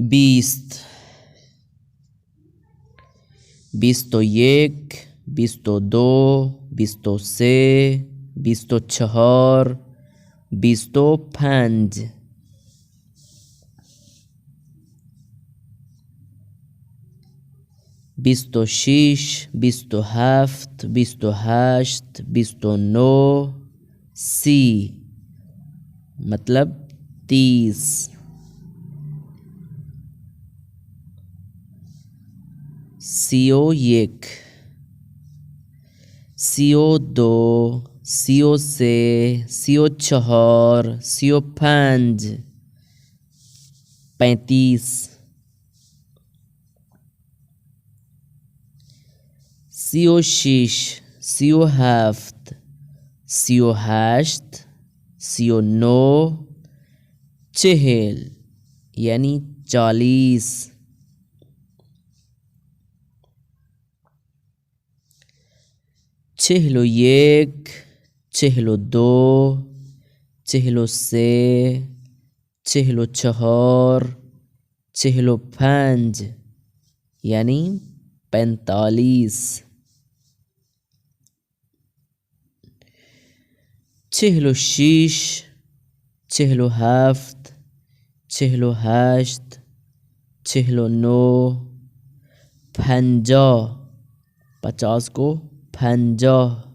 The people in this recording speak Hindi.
बीस्त, बीस्तो एक, बीस्तो दो, बीस्तो से, बीस्तो चहर, बीस्तो पांच, बीस्तो शीश, बीस्तो हफ्त, बीस्तो हश्त, बीस्तो नो, सी मतलब 30। सीओ एक, सीओ दो, सीओ से, सीओ चहर, सीओ पांच 35। सीओ शीश, सीओ हफ्त, सीओ हश्त, सीओ नो, चेहल यानी 40। चेहलो एक, चेहलो दो, चेहलो से, चेहलो चहर, चेहलो पांच यानी 45। चेहलो शीश, चेहलो हफ्त, चेहलो हश्त, चेहलो नो, 50 50 को 50।